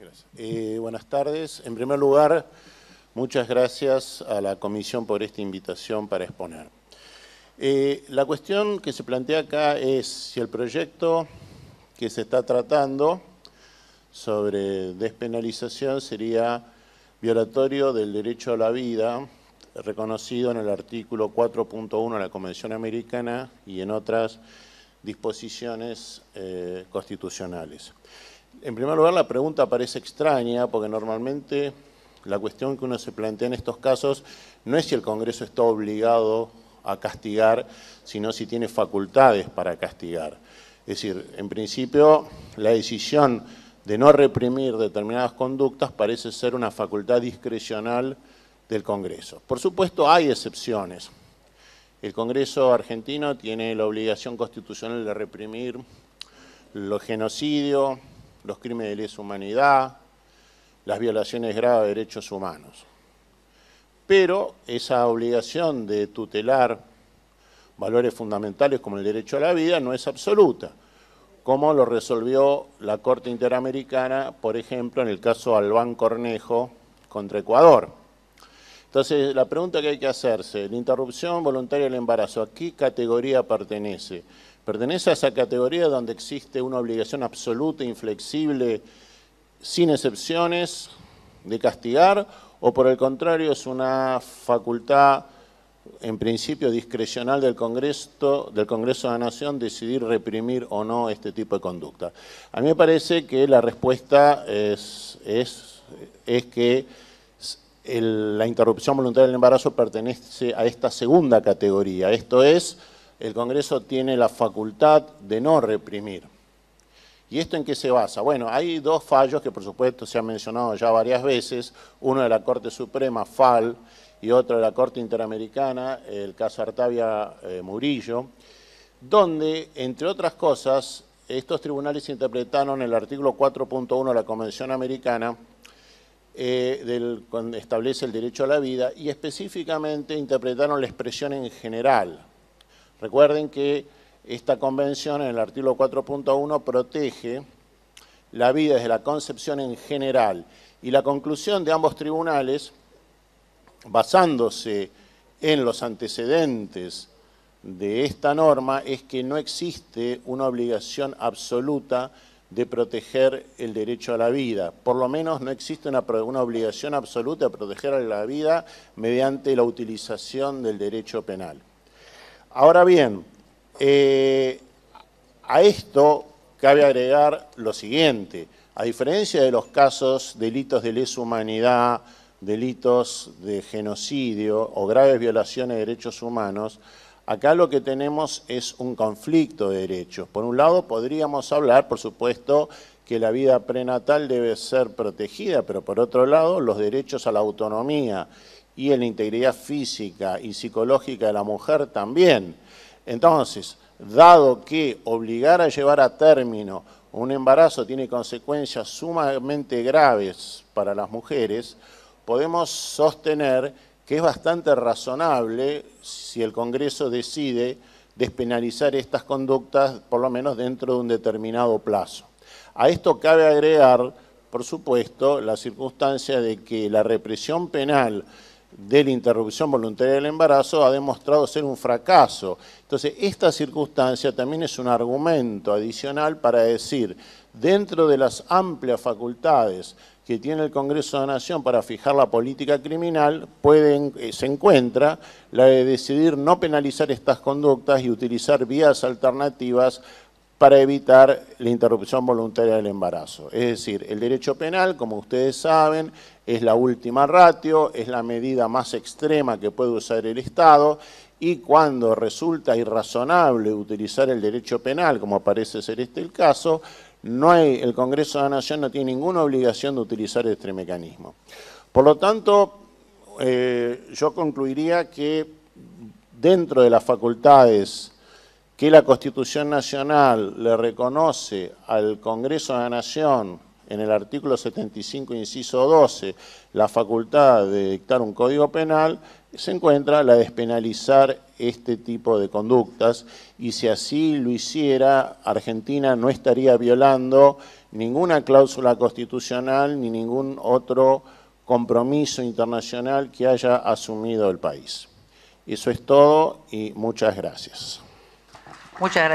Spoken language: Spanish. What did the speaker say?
Gracias. Buenas tardes. En primer lugar, muchas gracias a la Comisión por esta invitación para exponer. La cuestión que se plantea acá es si el proyecto que se está tratando sobre despenalización sería violatorio del derecho a la vida, reconocido en el artículo 4.1 de la Convención Americana y en otras disposiciones constitucionales. En primer lugar, la pregunta parece extraña porque normalmente la cuestión que uno se plantea en estos casos no es si el Congreso está obligado a castigar, sino si tiene facultades para castigar. Es decir, en principio, la decisión de no reprimir determinadas conductas parece ser una facultad discrecional del Congreso. Por supuesto, hay excepciones. El Congreso argentino tiene la obligación constitucional de reprimir los genocidios, los crímenes de lesa humanidad, las violaciones graves de derechos humanos. Pero esa obligación de tutelar valores fundamentales como el derecho a la vida no es absoluta, como lo resolvió la Corte Interamericana, por ejemplo, en el caso Albán Cornejo contra Ecuador. Entonces, la pregunta que hay que hacerse, la interrupción voluntaria del embarazo, ¿a qué categoría pertenece? ¿Pertenece a esa categoría donde existe una obligación absoluta, inflexible, sin excepciones, de castigar? ¿O por el contrario es una facultad, en principio discrecional del Congreso de la Nación, decidir reprimir o no este tipo de conducta? A mí me parece que la respuesta es que la interrupción voluntaria del embarazo pertenece a esta segunda categoría, esto es, el Congreso tiene la facultad de no reprimir. ¿Y esto en qué se basa? Bueno, hay dos fallos que por supuesto se han mencionado ya varias veces, uno de la Corte Suprema, FAL, y otro de la Corte Interamericana, el caso Artavia Murillo, donde, entre otras cosas, estos tribunales interpretaron el artículo 4.1 de la Convención Americana, donde establece el derecho a la vida, y específicamente interpretaron la expresión en general. Recuerden que esta convención, en el artículo 4.1, protege la vida desde la concepción en general. Y la conclusión de ambos tribunales, basándose en los antecedentes de esta norma, es que no existe una obligación absoluta de proteger el derecho a la vida. Por lo menos no existe una obligación absoluta de proteger a la vida mediante la utilización del derecho penal. Ahora bien, a esto cabe agregar lo siguiente. A diferencia de los casos delitos de lesa humanidad, delitos de genocidio o graves violaciones de derechos humanos, acá lo que tenemos es un conflicto de derechos. Por un lado, podríamos hablar, por supuesto, que la vida prenatal debe ser protegida, pero por otro lado, los derechos a la autonomía y a la integridad física y psicológica de la mujer también. Entonces, dado que obligar a llevar a término un embarazo tiene consecuencias sumamente graves para las mujeres, podemos sostener que es bastante razonable si el Congreso decide despenalizar estas conductas, por lo menos dentro de un determinado plazo. A esto cabe agregar, por supuesto, la circunstancia de que la represión penal de la interrupción voluntaria del embarazo ha demostrado ser un fracaso. Entonces, esta circunstancia también es un argumento adicional para decir, dentro de las amplias facultades que tiene el Congreso de la Nación para fijar la política criminal, se encuentra la de decidir no penalizar estas conductas y utilizar vías alternativas para evitar la interrupción voluntaria del embarazo. Es decir, el derecho penal, como ustedes saben, es la última ratio, es la medida más extrema que puede usar el Estado, y cuando resulta irrazonable utilizar el derecho penal, como parece ser este el caso, el Congreso de la Nación no tiene ninguna obligación de utilizar este mecanismo. Por lo tanto, yo concluiría que dentro de las facultades que la Constitución Nacional le reconoce al Congreso de la Nación en el artículo 75, inciso 12, la facultad de dictar un código penal, se encuentra la despenalizar este tipo de conductas, y si así lo hiciera, Argentina no estaría violando ninguna cláusula constitucional ni ningún otro compromiso internacional que haya asumido el país. Eso es todo y muchas gracias. Muchas gracias.